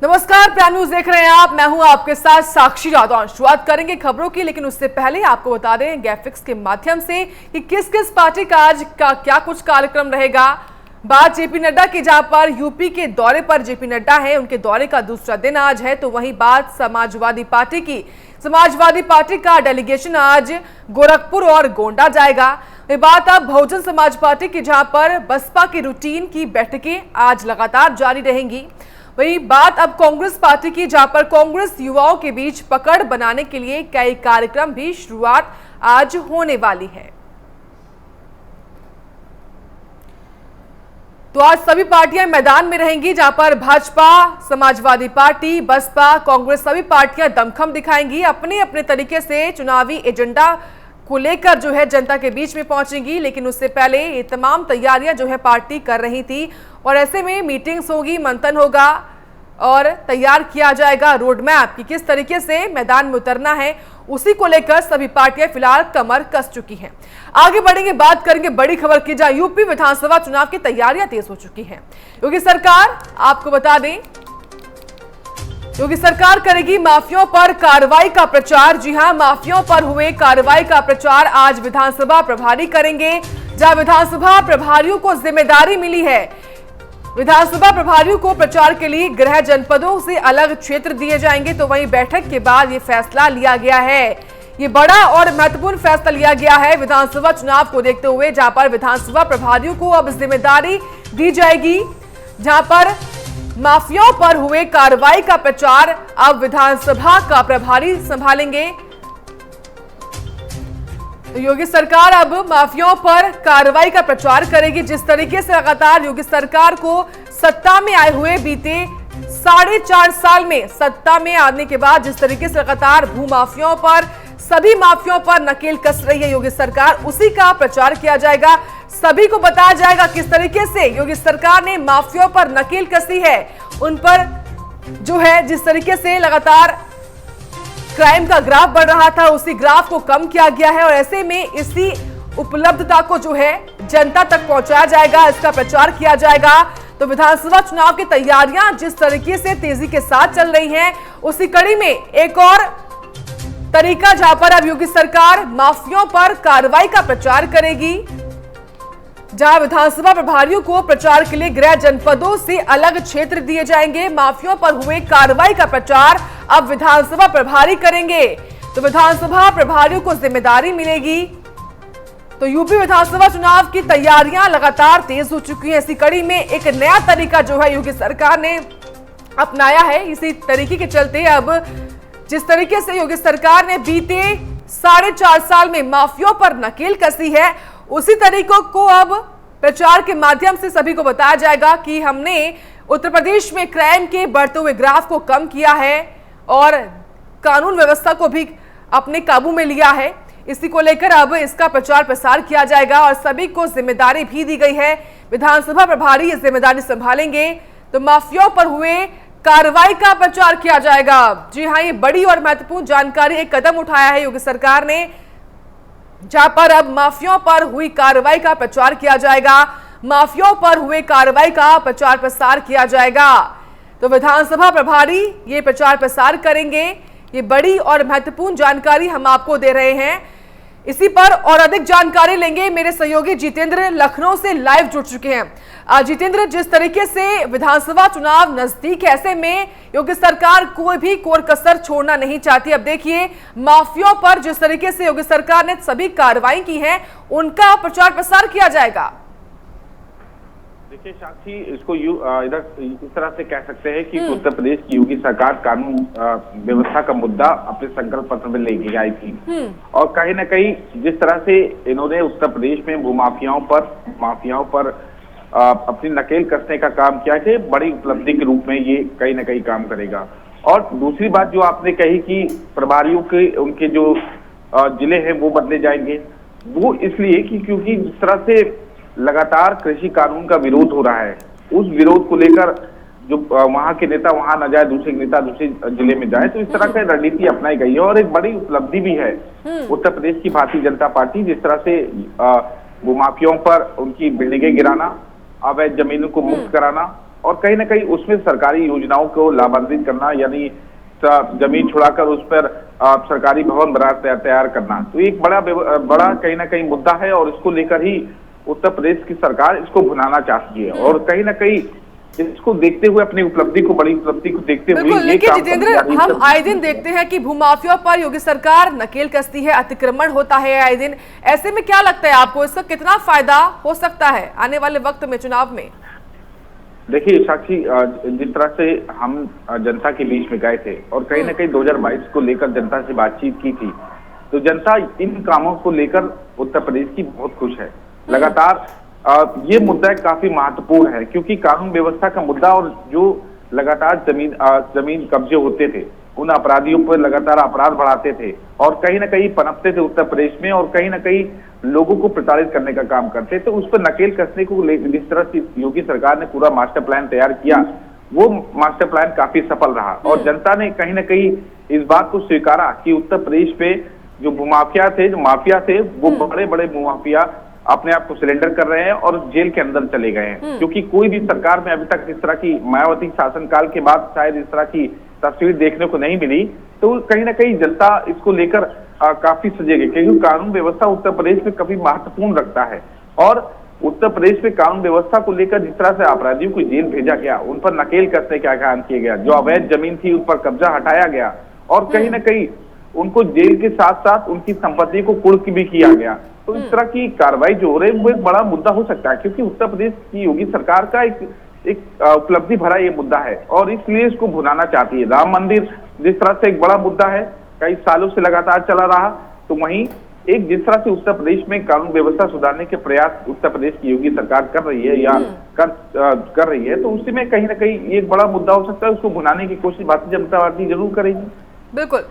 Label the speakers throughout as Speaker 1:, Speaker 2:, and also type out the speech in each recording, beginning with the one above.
Speaker 1: नमस्कार, prime news देख रहे हैं आप। मैं हूं आपके साथ साक्षी राठौर। शुरुआत करेंगे खबरों की, लेकिन उससे पहले आपको बता दें गैफिक्स के माध्यम से कि किस किस पार्टी का आज का क्या कुछ कार्यक्रम रहेगा। बात जेपी नड्डा की, जहां पर यूपी के दौरे पर जेपी नड्डा है, उनके दौरे का दूसरा दिन आज है। तो वहीं बात समाजवादी पार्टी की, समाजवादी पार्टी का डेलीगेशन आज गोरखपुर और गोंडा जाएगा। ये बात अब बहुजन समाज पार्टी की, जहां पर बसपा की रूटीन की बैठकें आज लगातार जारी रहेंगी। वही बात अब कांग्रेस पार्टी की, जहां पर कांग्रेस युवाओं के बीच पकड़ बनाने के लिए कई कार्यक्रम भी शुरुआत आज होने वाली है। तो आज सभी पार्टियां मैदान में रहेंगी, जहां पर भाजपा, समाजवादी पार्टी, बसपा, कांग्रेस सभी पार्टियां दमखम दिखाएंगी। अपने अपने तरीके से चुनावी एजेंडा को लेकर जो है जनता के बीच में पहुंचेंगी। लेकिन उससे पहले ये तमाम तैयारियां जो है पार्टी कर रही थी, और ऐसे में मीटिंग्स होगी, मंथन होगा और तैयार किया जाएगा रोड मैप कि किस तरीके से मैदान में उतरना है। उसी को लेकर सभी पार्टियां फिलहाल कमर कस चुकी हैं। आगे बढ़ेंगे, बात करेंगे बड़ी खबर की, जहां यूपी विधानसभा चुनाव की तैयारियां तेज हो चुकी हैं। योगी सरकार, आपको बता दें, योगी सरकार करेगी माफियाओं पर कार्रवाई का प्रचार। जी हां, माफियाओं पर हुए कार्रवाई का प्रचार आज विधानसभा प्रभारी करेंगे। जहां विधानसभा प्रभारियों को जिम्मेदारी मिली है, विधानसभा प्रभारियों को प्रचार के लिए गृह जनपदों से अलग क्षेत्र दिए जाएंगे। तो वहीं बैठक के बाद ये फैसला लिया गया है, ये बड़ा और महत्वपूर्ण फैसला लिया गया है विधानसभा चुनाव को देखते हुए, जहां पर विधानसभा प्रभारियों को अब जिम्मेदारी दी जाएगी। जहां पर माफियाओं पर हुए कार्रवाई का प्रचार अब विधानसभा का प्रभारी संभालेंगे। तो योगी सरकार अब माफियाओं पर कार्रवाई का प्रचार करेगी। जिस तरीके से लगातार योगी सरकार को सत्ता में आए हुए बीते 4.5 साल में, सत्ता में आने के बाद जिस तरीके से लगातार भू माफियाओं पर, सभी माफियाओं पर नकेल कस रही है योगी सरकार, उसी का प्रचार किया जाएगा। सभी को बताया जाएगा किस तरीके से योगी सरकार ने माफियाओं पर नकेल कसी है, उन पर जो है जिस तरीके से लगातार क्राइम का ग्राफ बढ़ रहा था, उसी ग्राफ को कम किया गया है। और ऐसे में इसी उपलब्धता को जो है जनता तक पहुंचाया जाएगा, इसका प्रचार किया जाएगा। तो विधानसभा चुनाव की तैयारियां जिस तरीके से तेजी के साथ चल रही हैं, उसी कड़ी में एक और तरीका, जहां पर अब योगी सरकार माफियाओं पर कार्रवाई का प्रचार करेगी। जहां विधानसभा प्रभारियों को प्रचार के लिए गृह जनपदों से अलग क्षेत्र दिए जाएंगे। माफियाओं पर हुए कार्रवाई का प्रचार अब विधानसभा प्रभारी करेंगे। तो विधानसभा प्रभारियों को जिम्मेदारी मिलेगी। तो यूपी विधानसभा चुनाव की तैयारियां लगातार तेज हो चुकी हैं। इसी कड़ी में एक नया तरीका जो है योगी सरकार ने अपनाया है। इसी तरीके के चलते अब जिस तरीके से योगी सरकार ने बीते 4.5 साल में माफियाओं पर नकेल कसी है, उसी तरीकों को अब प्रचार के माध्यम से सभी को बताया जाएगा कि हमने उत्तर प्रदेश में क्राइम के बढ़ते हुए ग्राफ को कम किया है और कानून व्यवस्था को भी अपने काबू में लिया है। इसी को लेकर अब इसका प्रचार प्रसार किया जाएगा और सभी को जिम्मेदारी भी दी गई है। विधानसभा प्रभारी ये जिम्मेदारी संभालेंगे। तो माफियाओं पर हुए कार्रवाई का प्रचार किया जाएगा। जी हां, ये बड़ी और महत्वपूर्ण जानकारी, एक कदम उठाया है योगी सरकार ने, जहां पर अब माफियाओं पर हुई कार्रवाई का प्रचार किया जाएगा। माफियाओं पर हुए कार्रवाई का प्रचार प्रसार किया जाएगा। तो विधानसभा प्रभारी ये प्रचार प्रसार करेंगे। ये बड़ी और महत्वपूर्ण जानकारी हम आपको दे रहे हैं। इसी पर और अधिक जानकारी लेंगे, मेरे सहयोगी जितेंद्र लखनऊ से लाइव जुड़ चुके हैं। जितेंद्र, जिस तरीके से विधानसभा चुनाव नजदीक है, ऐसे में योगी सरकार कोई भी कोर कसर छोड़ना नहीं चाहती। अब देखिए, माफियाओं पर जिस तरीके से योगी सरकार ने सभी कार्रवाई की है, उनका प्रचार प्रसार किया जाएगा।
Speaker 2: देखिए साक्षी, इसको इधर इस तरह से कह सकते हैं कि उत्तर प्रदेश की योगी सरकार कानून व्यवस्था का मुद्दा अपने संकल्प पत्र में लेके आई थी, और कहीं न कहीं जिस तरह से इन्होंने उत्तर प्रदेश में भूमाफियाओं पर अपनी नकेल कसने का काम किया है, बड़ी उपलब्धि के रूप में ये कहीं न कहीं काम करेगा। और दूसरी बात जो आपने कही कि प्रभारियों के उनके जो जिले हैं वो बदले जाएंगे, वो इसलिए कि क्योंकि जिस तरह से लगातार कृषि कानून का विरोध हो रहा है, उस विरोध को लेकर जो वहां के नेता वहां न जाए, दूसरे नेता दूसरे जिले में जाए, तो इस तरह की रणनीति अपनाई गई है। और एक बड़ी उपलब्धि भी है उत्तर प्रदेश की भारतीय जनता पार्टी, जिस तरह से भूमाफियाओं पर उनकी बिल्डिंगें गिराना, अवैध जमीनों को मुक्त कराना, और कहीं ना कहीं उसमें सरकारी योजनाओं को लाभान्वित करना, यानी जमीन छुड़ाकर उस पर सरकारी भवन बना तैयार करना, तो एक बड़ा कहीं ना कहीं मुद्दा है और इसको लेकर ही उत्तर प्रदेश की सरकार इसको भुनाना चाहती है। और कहीं ना कहीं इसको देखते हुए, अपनी बड़ी उपलब्धि को देखते हुए,
Speaker 1: लेकिन जितेंद्र, हम आए दिन देखते हैं कि भूमाफिया पर योगी सरकार नकेल कसती है, अतिक्रमण होता है आए दिन। ऐसे में क्या लगता है आपको, इसका कितना फायदा हो सकता है आने वाले वक्त में, चुनाव में?
Speaker 2: देखिए साक्षी, जिस तरह से हम जनता के बीच में गए थे और कहीं ना कहीं 2022 को लेकर जनता से बातचीत की थी, तो जनता इन कामों को लेकर उत्तर प्रदेश की बहुत खुश है। लगातार ये मुद्दा काफी महत्वपूर्ण है, क्योंकि कानून व्यवस्था का मुद्दा और जो लगातार जमीन कब्जे होते थे, उन अपराधियों पर लगातार अपराध बढ़ाते थे और कहीं ना कहीं पनपते थे उत्तर प्रदेश में और कहीं ना कहीं लोगों को प्रताड़ित करने का काम करते, तो उस पर नकेल कसने को जिस तरह से योगी सरकार ने पूरा मास्टर प्लान तैयार किया, वो मास्टर प्लान काफी सफल रहा। और जनता ने कहीं ना कहीं इस बात को स्वीकारा कि उत्तर प्रदेश पे जो भूमाफिया थे, वो बड़े बड़े भूमाफिया अपने आप को सिलेंडर कर रहे हैं और जेल के अंदर चले गए हैं। क्योंकि कोई भी सरकार में अभी तक इस तरह की, मायावती शासनकाल के बाद शायद इस तरह की तस्वीर देखने को नहीं मिली, तो कहीं ना कहीं जनता इसको लेकर काफी सजेगी, क्योंकि कानून व्यवस्था उत्तर प्रदेश में काफी महत्वपूर्ण रखता है। और उत्तर प्रदेश में कानून व्यवस्था को लेकर जिस तरह से अपराधियों को जेल भेजा गया, उन पर नकेल कसने का काम किया गया, जो अवैध जमीन थी उन पर कब्जा हटाया गया और कहीं ना कहीं उनको जेल के साथ साथ उनकी संपत्ति को कुर्क भी किया गया, तो इस तरह की कार्रवाई जो हो रही है वो एक बड़ा मुद्दा हो सकता है, क्योंकि उत्तर प्रदेश की योगी सरकार का एक उपलब्धि भरा ये मुद्दा है और इसलिए इसको भुनाना चाहती है। राम मंदिर जिस तरह से एक बड़ा मुद्दा है, कई सालों से लगातार चला रहा, तो वहीं एक जिस तरह से उत्तर प्रदेश में कानून व्यवस्था सुधारने के प्रयास उत्तर प्रदेश की योगी सरकार कर रही है या कर रही है, तो उसी में कहीं ना कहीं एक बड़ा मुद्दा हो सकता है, उसको भुनाने की कोशिश भारतीय जनता पार्टी जरूर करेगी।
Speaker 1: बिल्कुल।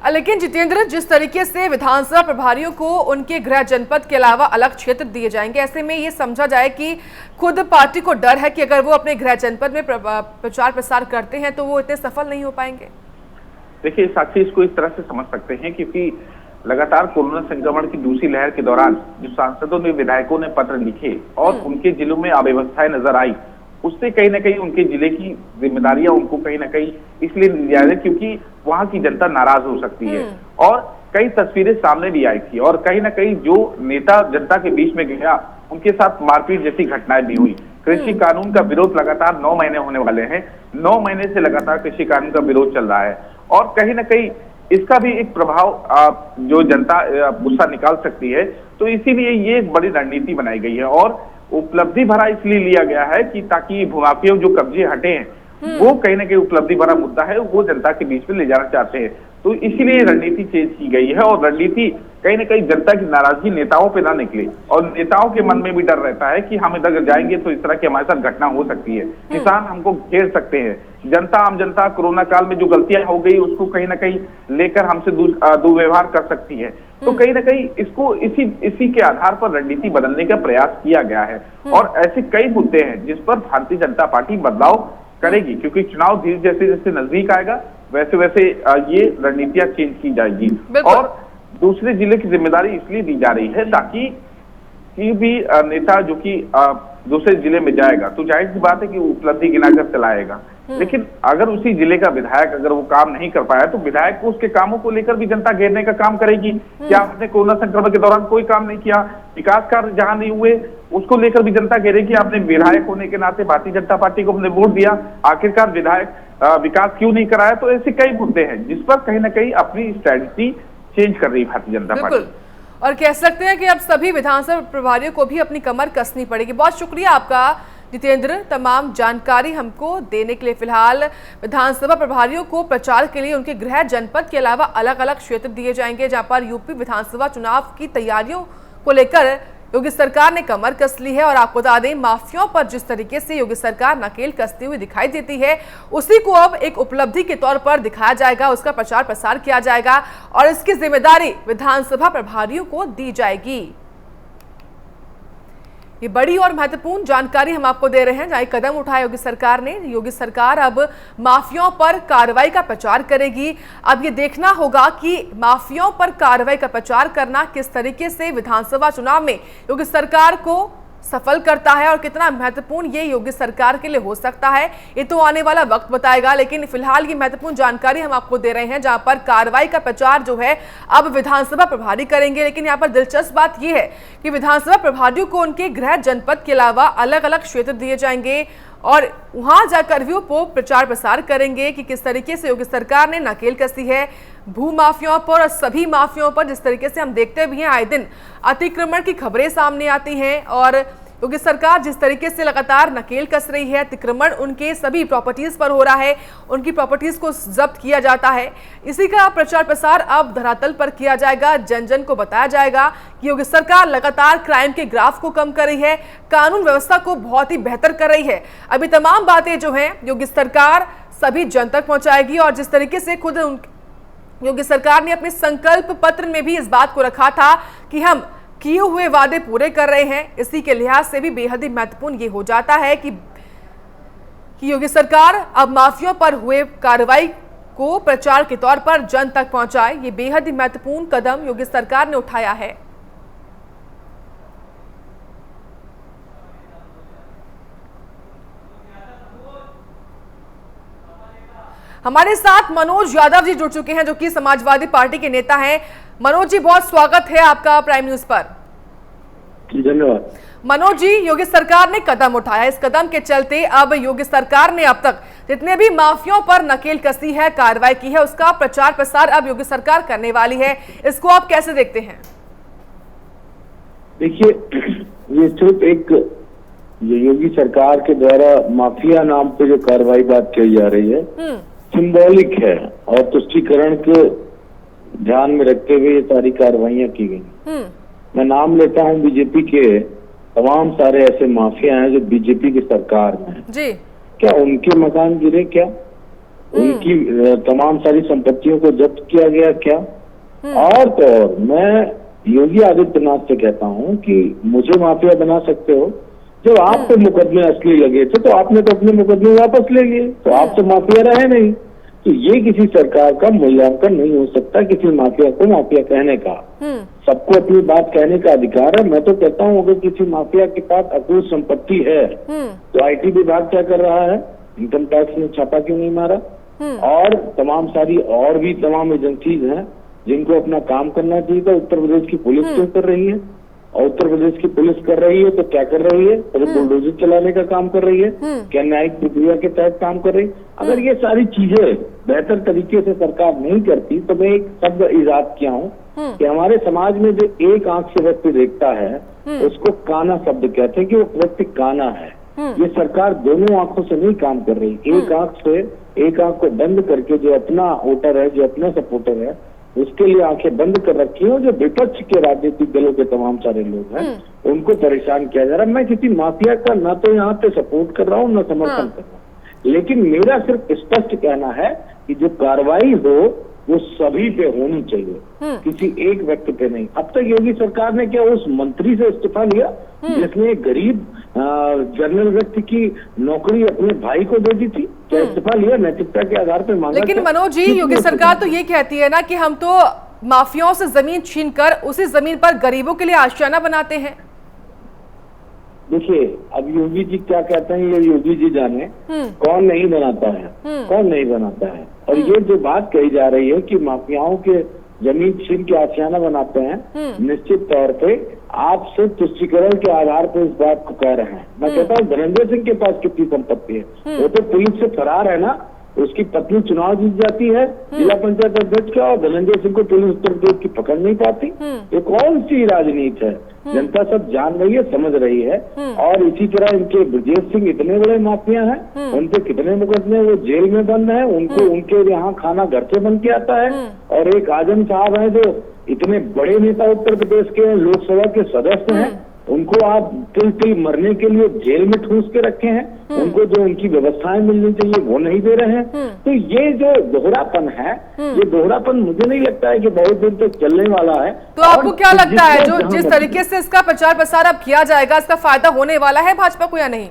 Speaker 1: लेकिन जितेंद्र, जिस तरीके से विधानसभा प्रभारियों को उनके गृह जनपद के अलावा अलग क्षेत्र दिए जाएंगे, ऐसे में ये समझा जाए कि खुद पार्टी को डर है कि अगर वो अपने गृह जनपद में प्रचार प्रसार करते हैं तो वो इतने सफल नहीं हो पाएंगे।
Speaker 2: देखिए साक्षी, इसको इस तरह से समझ सकते हैं, क्योंकि लगातार कोरोना संक्रमण की दूसरी लहर के दौरान जो सांसदों ने, विधायकों ने पत्र लिखे और उनके जिलों में अव्यवस्थाएं नजर आई, उससे कहीं ना कहीं उनके जिले की जिम्मेदारियां उनको कहीं ना कहीं इसलिए ली जा रही, क्योंकि वहां की जनता नाराज हो सकती है। और कई तस्वीरें सामने भी आई थी और कहीं ना कहीं जो नेता जनता के बीच में गया, उनके साथ मारपीट जैसी घटनाएं भी हुई। कृषि कानून का विरोध लगातार 9 महीने होने वाले हैं, 9 महीने से लगातार कृषि कानून का विरोध चल रहा है और कहीं ना कहीं इसका भी एक प्रभाव जो जनता गुस्सा निकाल सकती है, तो इसीलिए ये एक बड़ी रणनीति बनाई गई है और उपलब्धि भरा इसलिए लिया गया है कि ताकि भूमाफिया जो कब्जे हटे हैं, वो कहीं ना कहीं उपलब्धि भरा मुद्दा है, वो जनता के बीच में ले जाना चाहते हैं, तो इसीलिए रणनीति चेंज की गई है। और रणनीति कहीं ना कहीं जनता की नाराजगी नेताओं पे ना निकले और नेताओं के मन में भी डर रहता है कि हम इधर जाएंगे तो इस तरह की हमारे साथ घटना हो सकती है, किसान हमको घेर सकते हैं, जनता, आम जनता कोरोना काल में जो गलतियां हो गई उसको कहीं ना कहीं लेकर हमसे दुर्व्यवहार कर सकती है, तो कहीं ना कहीं इसको इसी के आधार पर रणनीति बदलने का प्रयास किया गया है। और ऐसे कई मुद्दे हैं जिस पर भारतीय जनता पार्टी बदलाव करेगी, क्योंकि चुनाव धीरे जैसे जैसे नजदीक आएगा वैसे वैसे ये रणनीतियां चेंज की जाएगी। और दूसरे जिले की जिम्मेदारी इसलिए दी जा रही है ताकि भी नेता जो कि दूसरे जिले में जाएगा तो जाहिर सी बात है कि उपलब्धि गिनाकर चलाएगा, लेकिन अगर उसी जिले का विधायक अगर वो काम नहीं कर पाया तो विधायक को उसके कामों को लेकर भी जनता घेरने का काम करेगी। क्या आपने कोरोना संक्रमण के दौरान कोई काम नहीं किया, विकास कार्य जहां नहीं हुए उसको लेकर भी जनता घेरेगी। आपने विधायक होने के नाते भारतीय जनता पार्टी को हमने वोट दिया, आखिरकार विधायक विकास क्यों नहीं कराया, तो ऐसे कई मुद्दे हैं जिस पर कहीं ना कहीं अपनी स्ट्रेटजी चेंज कर रही है भारतीय जनता पार्टी।
Speaker 1: और कह सकते हैं कि अब सभी विधानसभा प्रभारियों को भी अपनी कमर कसनी पड़ेगी। बहुत शुक्रिया आपका जितेंद्र, तमाम जानकारी हमको देने के लिए। फिलहाल विधानसभा प्रभारियों को प्रचार के लिए उनके गृह जनपद के अलावा अलग अलग क्षेत्र दिए जाएंगे, जहां पर यूपी विधानसभा चुनाव की तैयारियों को लेकर योगी सरकार ने कमर कस ली है। और आपको बता दें, माफियाओं पर जिस तरीके से योगी सरकार नकेल कसती हुई दिखाई देती है, उसी को अब एक उपलब्धि के तौर पर दिखाया जाएगा, उसका प्रचार प्रसार किया जाएगा और इसकी जिम्मेदारी विधानसभा प्रभारियों को दी जाएगी। ये बड़ी और महत्वपूर्ण जानकारी हम आपको दे रहे हैं, जहां कदम उठाया योगी सरकार ने। योगी सरकार अब माफियाओं पर कार्रवाई का प्रचार करेगी। अब ये देखना होगा कि माफियाओं पर कार्रवाई का प्रचार करना किस तरीके से विधानसभा चुनाव में योगी सरकार को सफल करता है और कितना महत्वपूर्ण ये योगी सरकार के लिए हो सकता है, ये तो आने वाला वक्त बताएगा। लेकिन फिलहाल ये महत्वपूर्ण जानकारी हम आपको दे रहे हैं, जहां पर कार्रवाई का प्रचार जो है अब विधानसभा प्रभारी करेंगे। लेकिन यहाँ पर दिलचस्प बात यह है कि विधानसभा प्रभारियों को उनके गृह जनपद के अलावा अलग अलग क्षेत्र दिए जाएंगे और वहां जाकर भी वो प्रचार प्रसार करेंगे कि किस तरीके से योगी सरकार ने नकेल कसी है भू माफियाओं पर और सभी माफियाओं पर। जिस तरीके से हम देखते भी हैं आए दिन अतिक्रमण की खबरें सामने आती हैं और योगी सरकार जिस तरीके से लगातार नकेल कस रही है, अतिक्रमण उनके सभी प्रॉपर्टीज पर हो रहा है, उनकी प्रॉपर्टीज को जब्त किया जाता है। इसी का प्रचार प्रसार अब धरातल पर किया जाएगा, जन जन को बताया जाएगा कि योगी सरकार लगातार क्राइम के ग्राफ को कम कर रही है, कानून व्यवस्था को बहुत ही बेहतर कर रही है। अभी तमाम बातें जो हैं योगी सरकार सभी जन तक पहुंचाएगी और जिस तरीके से खुद योगी सरकार ने अपने संकल्प पत्र में भी इस बात को रखा था कि हम किए हुए वादे पूरे कर रहे हैं, इसी के लिहाज से भी बेहद ही महत्वपूर्ण ये हो जाता है कि योगी सरकार अब माफियाओं पर हुए कार्रवाई को प्रचार के तौर पर जन तक पहुंचाए। ये बेहद ही महत्वपूर्ण कदम योगी सरकार ने उठाया है। हमारे साथ मनोज यादव जी जुड़ चुके हैं, जो कि समाजवादी पार्टी के नेता हैं। मनोज जी, बहुत स्वागत है आपका प्राइम न्यूज पर।
Speaker 3: धन्यवाद।
Speaker 1: मनोज जी, योगी सरकार ने कदम उठाया, इस कदम के चलते अब योगी सरकार ने अब तक जितने भी माफियाओं पर नकेल कसी है, कार्रवाई की है, उसका प्रचार प्रसार अब योगी सरकार करने वाली है। इसको आप कैसे देखते हैं?
Speaker 3: देखिए, ये सिर्फ एक योगी सरकार के द्वारा माफिया नाम पे जो कार्रवाई बात की जा रही है सिंबॉलिक है और तुष्टीकरण के ध्यान में रखते हुए ये सारी कार्रवाइयां की गई। मैं नाम लेता हूं बीजेपी के तमाम सारे ऐसे माफिया हैं जो बीजेपी की सरकार में
Speaker 1: जी।
Speaker 3: क्या उनके मकान गिरे? क्या उनकी तमाम सारी संपत्तियों को जब्त किया गया? क्या? और तो और मैं योगी आदित्यनाथ से कहता हूं कि मुझे माफिया बना सकते हो। जब आप पे मुकदमे असली लगे थे तो आपने तो अपने मुकदमे वापस ले लिए, तो आप तो माफिया रहे नहीं। तो ये किसी सरकार का मूल्यांकन नहीं हो सकता किसी माफिया को माफिया कहने का। सबको अपनी बात कहने का अधिकार है। मैं तो कहता हूँ अगर किसी माफिया के पास अकुल संपत्ति है तो आईटी विभाग क्या कर रहा है? इनकम टैक्स ने छापा क्यों नहीं मारा? और तमाम सारी और भी तमाम एजेंसीज हैं जिनको अपना काम करना चाहिए था। उत्तर प्रदेश की पुलिस क्यों कर रही है? और उत्तर प्रदेश की पुलिस कर रही है तो क्या कर रही है? तो बुलडोजर चलाने का काम कर रही है? क्या न्यायिक प्रक्रिया के तहत काम कर रही है? अगर ये सारी चीजें बेहतर तरीके से सरकार नहीं करती तो मैं एक शब्द इजाद किया हूँ कि हमारे समाज में जो एक आंख से व्यक्ति देखता है उसको काना शब्द कहते हैं कि वो व्यक्ति काना है। ये सरकार दोनों आंखों से नहीं काम कर रही। एक आंख को बंद करके जो अपना वोटर है, जो अपना सपोर्टर है, उसके लिए आंखें बंद कर रखी है। जो विपक्ष के राजनीतिक दलों के तमाम सारे लोग हैं उनको परेशान किया जा रहा है। मैं किसी माफिया का ना तो यहाँ पे सपोर्ट कर रहा हूँ, ना समर्थन कर रहा हूँ, लेकिन मेरा सिर्फ स्पष्ट कहना है कि जो कार्रवाई हो वो सभी पे होनी चाहिए, किसी एक व्यक्ति पे नहीं। अब तक योगी सरकार ने क्या उस मंत्री से इस्तीफा लिया जिसने एक गरीब जनरल व्यक्ति की नौकरी अपने भाई को दे दी थी? क्या इस्तीफा लिया? नैतिकता के आधार पर मांगा?
Speaker 1: लेकिन मनोज जी, योगी सरकार तो ये कहती है ना कि हम तो माफियाओं से जमीन छीनकर उसी जमीन पर गरीबों के लिए आशियाना बनाते हैं।
Speaker 3: देखिए, अब योगी जी क्या कहते हैं ये योगी जी जाने। कौन नहीं बनाता है? कौन नहीं बनाता है? और ये जो बात कही जा रही है कि माफियाओं के जमीन छीन के आशियाना बनाते हैं, निश्चित तौर पे आप सिर्फ तुष्टीकरण के आधार पर इस बात को कह रहे हैं। मैं कहता हूँ धनंजय सिंह के पास कितनी संपत्ति है? वो तो पुलिस से फरार है ना। उसकी पत्नी चुनाव जीत जाती है जिला पंचायत अध्यक्ष का और धनंजय सिंह को पुलिस उत्तर प्रदेश की पकड़ नहीं पाती। ये कौन सी राजनीति है? जनता सब जान रही है, समझ रही है। और इसी तरह इनके ब्रजेश सिंह इतने बड़े माफिया हैं, उनके कितने मुकदमे वो जेल में बंद हैं, उनको उनके यहाँ खाना घर से बन के आता है। और एक आजम साहब है जो इतने बड़े नेता उत्तर प्रदेश के लोकसभा के सदस्य हैं, उनको आप तिल मरने के लिए जेल में ठूस के रखे हैं। उनको जो उनकी व्यवस्थाएं मिलनी चाहिए वो नहीं दे रहे हैं। तो ये जो दोहरापन है, ये दोहरापन मुझे नहीं लगता है कि बहुत दिन तक चलने वाला है।
Speaker 1: तो आपको क्या लगता है जो जिस तरीके से इसका प्रचार प्रसार अब किया जाएगा, इसका फायदा होने वाला है भाजपा को या नहीं?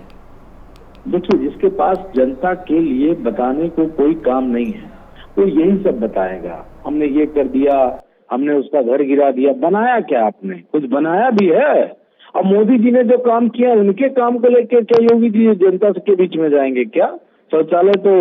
Speaker 3: देखिए, जिसके पास जनता के लिए बताने को कोई काम नहीं है तो यही सब बताएगा। हमने ये कर दिया, हमने उसका घर गिरा दिया। बनाया क्या आपने? कुछ बनाया भी है? और मोदी जी ने जो काम किया उनके काम को लेकर क्या योगी जी जनता के बीच में जाएंगे क्या? शौचालय तो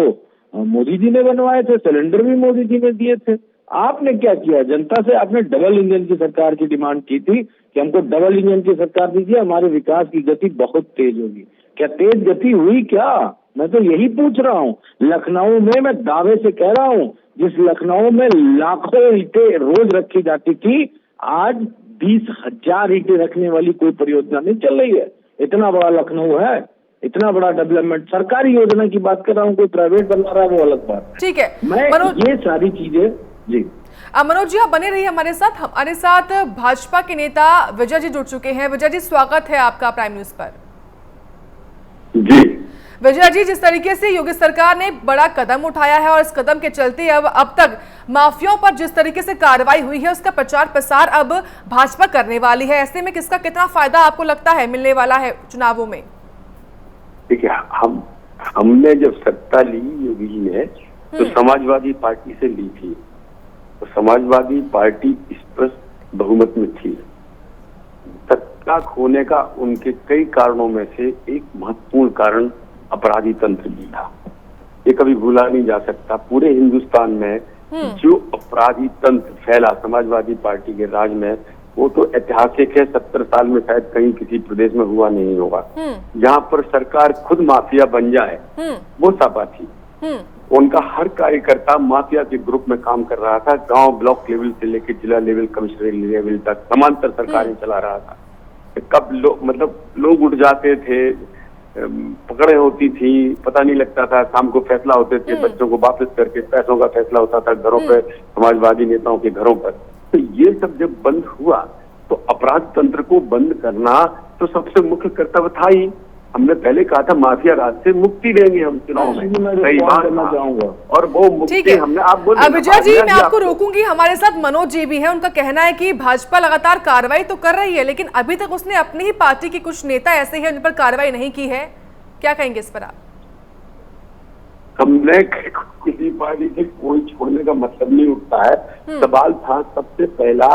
Speaker 3: मोदी जी ने बनवाए थे, सिलेंडर भी मोदी जी ने दिए थे। आपने क्या किया? जनता से आपने डबल इंजन की सरकार की डिमांड की थी कि हमको डबल इंजन की सरकार दीजिए, हमारे विकास की गति बहुत तेज होगी। क्या तेज गति हुई क्या? मैं तो यही पूछ रहा हूँ। लखनऊ में मैं दावे से कह रहा हूँ, जिस लखनऊ में लाखों ईंटें रोज रखी जाती थी, आज 20,000 ईंटें रखने वाली कोई परियोजना नहीं चल रही है। इतना बड़ा लखनऊ है, इतना बड़ा डेवलपमेंट, सरकारी योजना की बात कर रहा हूँ, कोई प्राइवेट बना रहा है वो अलग बात है।
Speaker 1: ठीक है,
Speaker 3: मैं ये सारी चीजें जी।
Speaker 1: मनोज जी, आप बने रहिए हमारे साथ भाजपा के नेता विजय जी जुड़ चुके हैं। विजय जी, स्वागत है आपका प्राइम न्यूज पर।
Speaker 3: जी
Speaker 1: विजय जी, जिस तरीके से योगी सरकार ने बड़ा कदम उठाया है और इस कदम के चलते अब तक माफियाओं पर जिस तरीके से कार्रवाई हुई है, उसका प्रचार प्रसार अब भाजपा करने वाली है। ऐसे में किसका कितना फायदा आपको लगता है मिलने वाला है चुनावों में?
Speaker 4: देखिए, हमने जब सत्ता ली योगी जी ने तो समाजवादी पार्टी से ली थी, तो समाजवादी पार्टी स्पष्ट बहुमत में थी। सत्ता खोने का उनके कई कारणों में से एक महत्वपूर्ण कारण अपराधी तंत्र भी था। ये कभी भूला नहीं जा सकता। पूरे हिंदुस्तान में जो अपराधी तंत्र फैला समाजवादी पार्टी के राज में, वो तो ऐतिहासिक है। 70 साल में शायद कहीं किसी प्रदेश में हुआ नहीं होगा। जहाँ पर सरकार खुद माफिया बन जाए, वो सपा थी। उनका हर कार्यकर्ता माफिया के ग्रुप में काम कर रहा था। गांव ब्लॉक लेवल से लेकर जिला लेवल, कमिश्नरेट लेवल तक समांतर सरकारें चला रहा था। कब लोग उठ जाते थे, पकड़े होती थी, पता नहीं लगता था। शाम को फैसला होते थे, बच्चों को वापस करके पैसों का फैसला होता था घरों पे, समाजवादी नेताओं के घरों पर। तो ये सब जब बंद हुआ तो अपराध तंत्र को बंद करना तो सबसे मुख्य कर्तव्य था ही। हमने पहले कहा था माफिया राज से मुक्ति देंगे हम चुनाव में, सही बात चाहूंगा, और वो मुक्ति हमने। आप बोलिए
Speaker 1: विजय जी, मैं आपको रोकूंगी। हमारे साथ मनोज जी भी हैं। उनका कहना है कि भाजपा लगातार कार्रवाई तो कर रही है, लेकिन अभी तक उसने अपनी ही पार्टी के कुछ नेता ऐसे हैं जिन पर कार्रवाई नहीं की है। क्या कहेंगे इस पर आप?
Speaker 4: हमने किसी पार्टी से कोई छोड़ने का मतलब नहीं उठता है। सवाल था सबसे पहला,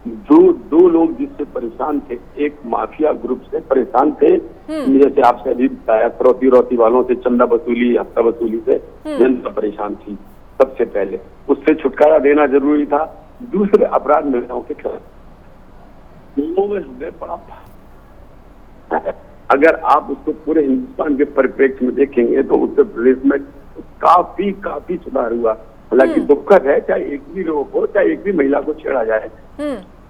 Speaker 4: जो दो लोग जिससे परेशान थे, एक माफिया ग्रुप से परेशान थे, जैसे आपसे अभी बताया, फिरौती वालों से, चंदा वसूली, हफ्ता वसूली से जनता परेशान थी। सबसे पहले उससे छुटकारा देना जरूरी था। दूसरे अपराध नेताओं के खिलाफ दोनों में हमने पड़ा। अगर आप उसको पूरे हिंदुस्तान के परिप्रेक्ष्य में देखेंगे तो उत्तर प्रदेश में काफी सुधार हुआ। हालांकि दुखद है, चाहे एक भी लोग हो, चाहे एक भी महिला को छेड़ा जाए,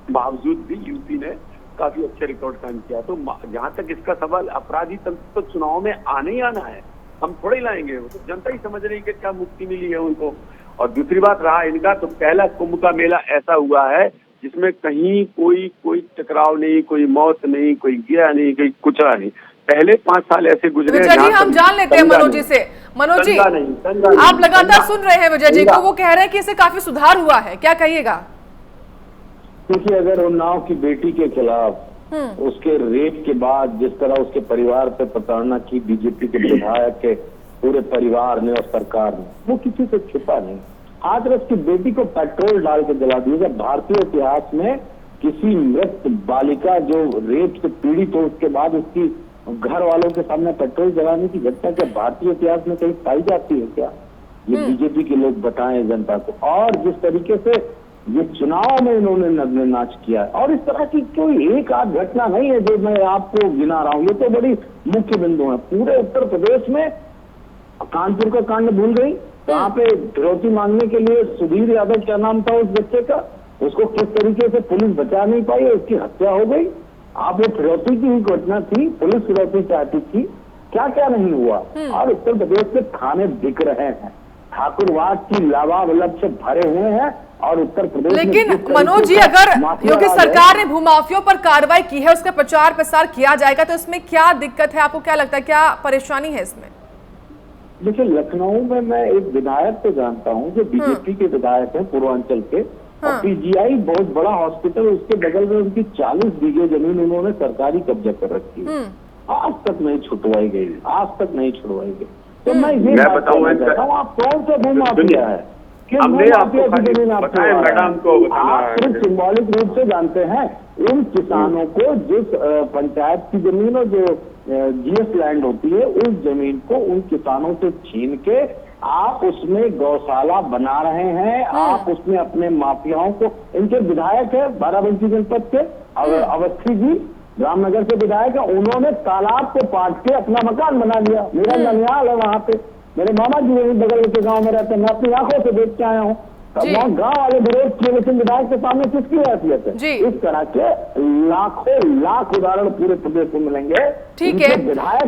Speaker 4: बावजूद भी यूपी ने काफी अच्छे रिकॉर्ड कायम किया। तो जहां तक इसका सवाल, अपराधी तंत्र तो चुनाव में आने ही आना है, हम थोड़े लाएंगे। वो तो जनता ही समझ रही है कि क्या मुक्ति मिली है उनको। और दूसरी बात रहा इनका, तो पहला कुंभ का मेला ऐसा हुआ है जिसमें कहीं कोई टकराव नहीं, कोई मौत नहीं, कोई गिरा नहीं, कोई कुचला नहीं। पहले 5 साल ऐसे गुजरे।
Speaker 1: विजय जी, हम जान लेते हैं मनोज जी से। मनोज जी, आप लगातार सुन रहे हैं विजय जी को, वो कह रहे हैं कि इससे काफी सुधार हुआ है, क्या कहिएगा?
Speaker 3: देखिए, अगर उन्नाव की बेटी के खिलाफ उसके रेप के बाद जिस तरह उसके परिवार पे प्रताड़ना की बीजेपी के विधायक के पूरे परिवार ने और सरकार ने, वो किसी से छुपा नहीं। आज उसकी बेटी को पेट्रोल डाल के जला दिया। भारतीय इतिहास में किसी मृत बालिका जो रेप से पीड़ित हो, उसके बाद उसकी घर वालों के सामने पेट्रोल जलाने की घटना क्या भारतीय इतिहास में कहीं पाई जाती है क्या? ये बीजेपी के लोग बताएं जनता को। और जिस तरीके से ये चुनाव में इन्होंने नग्न नाच किया है, और इस तरह की कोई एक आध घटना नहीं है जो मैं आपको गिना रहा हूँ, ये तो बड़ी मुख्य बिंदु है। पूरे उत्तर प्रदेश में कानपुर का कांड भूल गई, वहां पे फिरौती मांगने के लिए सुधीर यादव, क्या नाम था उस बच्चे का, उसको किस तरीके से पुलिस बचा नहीं पाई, उसकी हत्या हो गई। आप वो फिरौती की ही घटना थी, पुलिस फिरौती चाहती थी, क्या क्या नहीं हुआ। और उत्तर प्रदेश के थाने दिख रहे हैं, ठाकुरवाद की लावावलब से भरे हुए हैं। और उत्तर प्रदेश,
Speaker 1: लेकिन मनोज जी, अगर योगी सरकार ने भूमाफियों पर कार्रवाई की है, उसका प्रचार प्रसार किया जाएगा, तो इसमें क्या दिक्कत है? आपको क्या लगता है, क्या परेशानी है इसमें?
Speaker 3: देखिए, लखनऊ में मैं एक विधायक को जानता हूं जो बीजेपी के विधायक हैं पूर्वांचल के, और पीजीआई बहुत बड़ा हॉस्पिटल, उसके बगल में उनकी 40 बीघे जमीन उन्होंने सरकारी कब्जा कर रखी है। आज तक नहीं छुटवाई गई, आज तक नहीं छुड़वाई गई। तो मैं ये बताऊं, आप कौन सा भूमाफिया है? किस भूमाफिया की जमीन आपको? आप सिर्फ सिंबॉलिक रूप से जानते हैं उन किसानों को जिस पंचायत की जमीन और जो जीएस लैंड होती है उस जमीन को उन किसानों से छीन के आप उसमें गौशाला बना रहे हैं, आप उसमें अपने माफियाओं को, इनके विधायक है बाराबंकी जनपद के अवस्थी जी रामनगर के विधायक है, उन्होंने तालाब को पाट के अपना मकान बना लिया। मेरा ननिहाल है वहां पे, मेरे मामा जी वहीं बगल के गांव में रहते हैं, मैं अपनी आंखों से देख के आया हूँ। वहाँ गांव वाले विरोध किए लेकिन विधायक के सामने किसकी हैसियत है? इस तरह के लाखों लाख उदाहरण पूरे प्रदेश में मिलेंगे।
Speaker 1: ठीक है,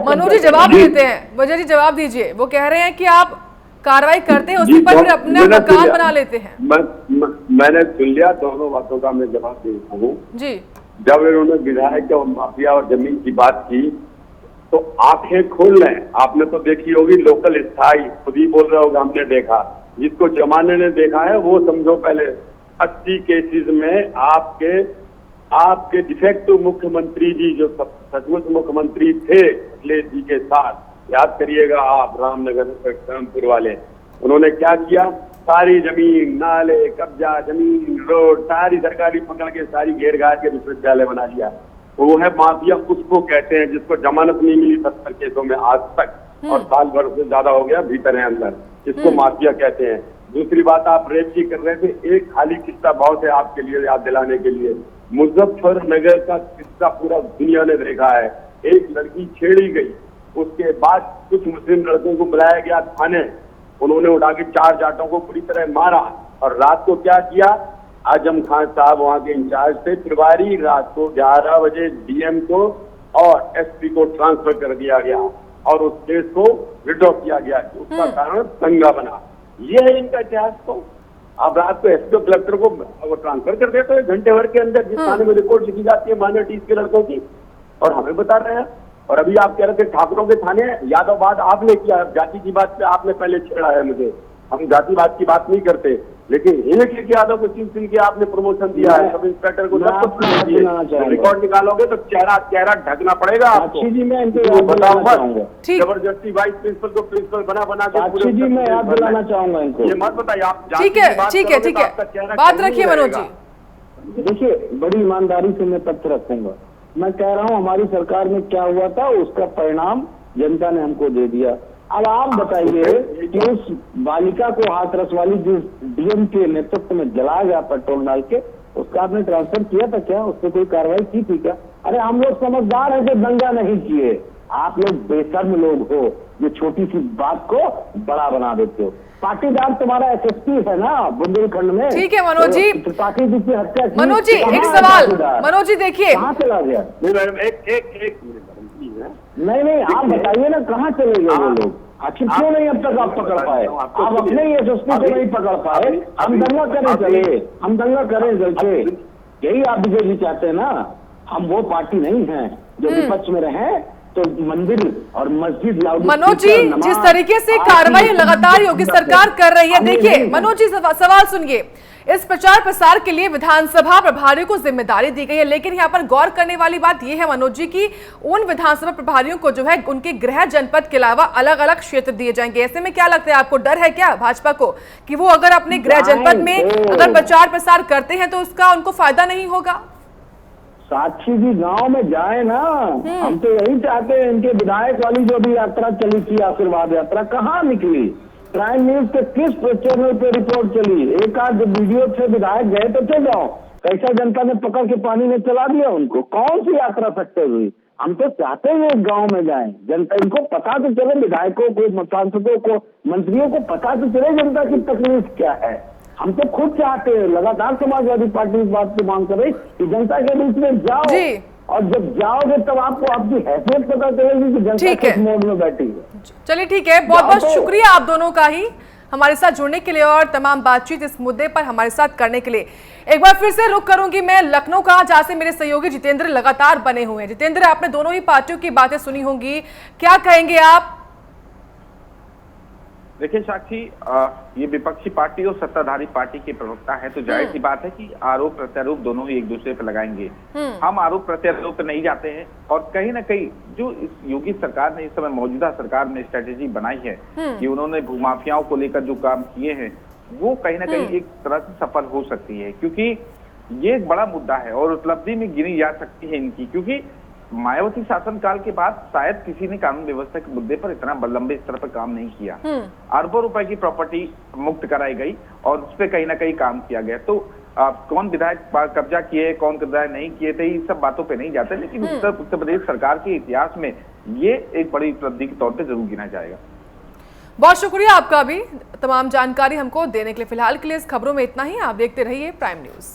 Speaker 1: मनोज जी जवाब देते हैं, वजह जी जवाब दीजिए। वो कह रहे हैं कि आप कार्रवाई करते हैं उसी पर फिर अपना मकान बना लेते हैं।
Speaker 4: मैंने सुन लिया, दोनों बातों का मैं जवाब देता हूँ जी। जब इन्होंने विधायक और माफिया और जमीन की बात की तो आंखें खोल लें। आपने तो देखी होगी लोकल स्थाई, खुद ही बोल रहे होगा हमने देखा, जिसको जमाने ने देखा है वो समझो। पहले 80 केसेस में आपके डिफेक्टिव मुख्यमंत्री जी जो सचमुच मुख्यमंत्री थे अखिलेश जी के साथ, याद करिएगा आप, रामनगर रामपुर वाले, उन्होंने क्या किया? सारी जमीन, नाले, कब्जा, जमीन, रोड, सारी सरकारी पकड़ के सारी घेर घार के विश्वविद्यालय बना लिया। वो है माफिया, उसको कहते हैं जिसको जमानत नहीं मिली 70 केसों में आज तक, और साल भर से ज्यादा हो गया भीतर है अंदर, इसको माफिया कहते हैं। दूसरी बात, आप रेप की कर रहे थे, एक खाली किस्सा बहुत है आपके लिए याद दिलाने के लिए। मुजफ्फरनगर का किस्सा पूरा दुनिया ने देखा है। एक लड़की छेड़ी गई, उसके बाद कुछ मुस्लिम लड़कों को बुलाया गया थाने, उन्होंने उठा के 4 जाटों को पूरी तरह मारा, और रात को क्या किया? आजम खान साहब वहां के इंचार्ज थे तिवारी, रात को 11 बजे डीएम को और एसपी को ट्रांसफर कर दिया गया और उस केस को विड्रॉ किया गया। उसका कारण दंगा बना। ये है इनका इतिहास। तो आप रात को एसपी कलेक्टर को वो ट्रांसफर कर देते हैं घंटे भर के अंदर, जिस थाने में रिपोर्ट लिखी जाती है माइनॉरिटीज के लड़कों की, और हमें बता रहे हैं। और अभी आप कह रहे थे ठाकुरों के थाने यादवबाद आपने किया, जाति की बात पे आपने पहले छेड़ा है मुझे। हम जातिवाद की बात नहीं करते, लेकिन हिलक यादव को चुन के आपने प्रमोशन दिया है, सब इंस्पेक्टर को सब कुछ रिकॉर्ड निकालोगे तो चेहरा ढकना पड़ेगा आपको। जी मैं बताऊंगा जबरदस्ती वाइस प्रिंसिपल को प्रिंसिपल बना के। जी मैं याद दिलाना चाहूंगा इनको, ये मत बताइए आप।
Speaker 1: ठीक है, बात रखिए मनोज जी।
Speaker 3: देखिए, बड़ी ईमानदारी से मैं तथ्य रखूंगा। मैं कह रहा हूँ हमारी सरकार में क्या हुआ था, उसका परिणाम जनता ने हमको दे दिया। अब आप बताइए कि उस बालिका को हाथरस वाली जिस डीएम के नेतृत्व में जलाया गया पेट्रोल डाल के, उसका आपने ट्रांसफर किया था क्या? उस पर कोई कार्रवाई की थी क्या? अरे हम लोग समझदार हैं कि दंगा नहीं किए। आप लोग बेशर्म लोग हो जो छोटी सी बात को बड़ा बना देते हो। पाटीदार तुम्हारा एसएसपी है ना बुंदेलखंड में।
Speaker 1: ठीक है मनोज जी,
Speaker 3: त्रिपाठी जी की हत्या की।
Speaker 1: मनोज जी एक सवाल, मनोज जी देखिए
Speaker 3: कहाँ चला गया?
Speaker 4: एक
Speaker 3: नहीं आप बताइए ना, कहाँ चले गए वो लोग? आखिर क्यों नहीं अब तक आप पकड़ पाए? आप अपने ही एसएसपी को नहीं पकड़ पाए। हम दंगा करें चले, हम दंगा करें चलके, यही आप विजय जी चाहते हैं ना। हम वो पार्टी नहीं है जो विपक्ष में रहे तो मंदिर और मस्जिद।
Speaker 1: मनोज जी जिस तरीके से कार्रवाई लगातार योगी सरकार कर रही है, देखिए मनोज जी सवाल सुनिए। इस प्रचार प्रसार के लिए विधानसभा प्रभारियों को जिम्मेदारी दी गई है, लेकिन यहाँ पर गौर करने वाली बात यह है मनोज जी की उन विधानसभा प्रभारियों को जो है उनके गृह जनपद के अलावा अलग अलग क्षेत्र दिए जाएंगे। ऐसे में क्या लगता है आपको, डर है क्या भाजपा को कि वो अगर अपने गृह जनपद में अगर प्रचार प्रसार करते हैं तो उसका उनको फायदा नहीं होगा?
Speaker 3: साक्षी जी गांव में जाए ना, हम तो यही चाहते हैं। इनके विधायक वाली जो भी यात्रा चली थी, आशीर्वाद यात्रा, कहाँ निकली? प्राइम न्यूज के किस चैनल पे रिपोर्ट चली? एक आध वीडियो थे, विधायक गए तो थे गाँव, कैसा जनता ने पकड़ के पानी में चला दिया उनको। कौन सी यात्रा सक्सेस हुई? हम तो चाहते हैं गांव में जाएं, जनता इनको पता तो चले, विधायकों को, सांसदों को, मंत्रियों को पता तो चले जनता की तकलीफ क्या है। हम तो खुद चाहते हैं, लगातार समाजवादी पार्टी इस बात की मांग कर रही कि जनता के बीच में जाओ, और जब जाओगे तब आपको आपकी हैसियत पता चलेगी कि जनता किस मोड में बैठी है।
Speaker 1: चलिए ठीक है, बहुत बहुत शुक्रिया आप दोनों का ही हमारे साथ जुड़ने के लिए और तमाम बातचीत इस मुद्दे पर हमारे साथ करने के लिए। एक बार फिर से रुख करूंगी मैं लखनऊ का, जहां से मेरे सहयोगी जितेंद्र लगातार बने हुए हैं। जितेंद्र, आपने दोनों ही पार्टियों की बातें सुनी होंगी, क्या कहेंगे आप?
Speaker 2: देखिए साक्षी, ये विपक्षी पार्टी और सत्ताधारी पार्टी के प्रवक्ता है, तो जाहिर सी बात है कि आरोप प्रत्यारोप दोनों ही एक दूसरे पर लगाएंगे। हम आरोप प्रत्यारोप पर नहीं जाते हैं, और कहीं ना कहीं जो इस योगी सरकार ने, इस समय मौजूदा सरकार ने स्ट्रेटेजी बनाई है कि उन्होंने भूमाफियाओं को लेकर जो काम किए हैं वो कहीं ना कहीं एक तरह से सफल हो सकती है। क्योंकि ये एक बड़ा मुद्दा है और उपलब्धि में गिनी जा सकती है इनकी, क्योंकि मायावती शासनकाल के बाद शायद किसी ने कानून व्यवस्था के मुद्दे पर इतना लंबे स्तर पर काम नहीं किया। अरबों रुपए की प्रॉपर्टी मुक्त कराई गई और उस पर कहीं ना कहीं काम किया गया। तो कौन विधायक कब्जा किए, कौन कब्जा नहीं किए थे, इन सब बातों पे नहीं जाते, लेकिन उत्तर प्रदेश सरकार के इतिहास में ये एक बड़ी उपलब्धि के तौर पे जरूर गिना जाएगा।
Speaker 1: बहुत शुक्रिया आपका भी तमाम जानकारी हमको देने के लिए। फिलहाल के लिए इस खबरों में इतना ही। आप देखते रहिए प्राइम न्यूज।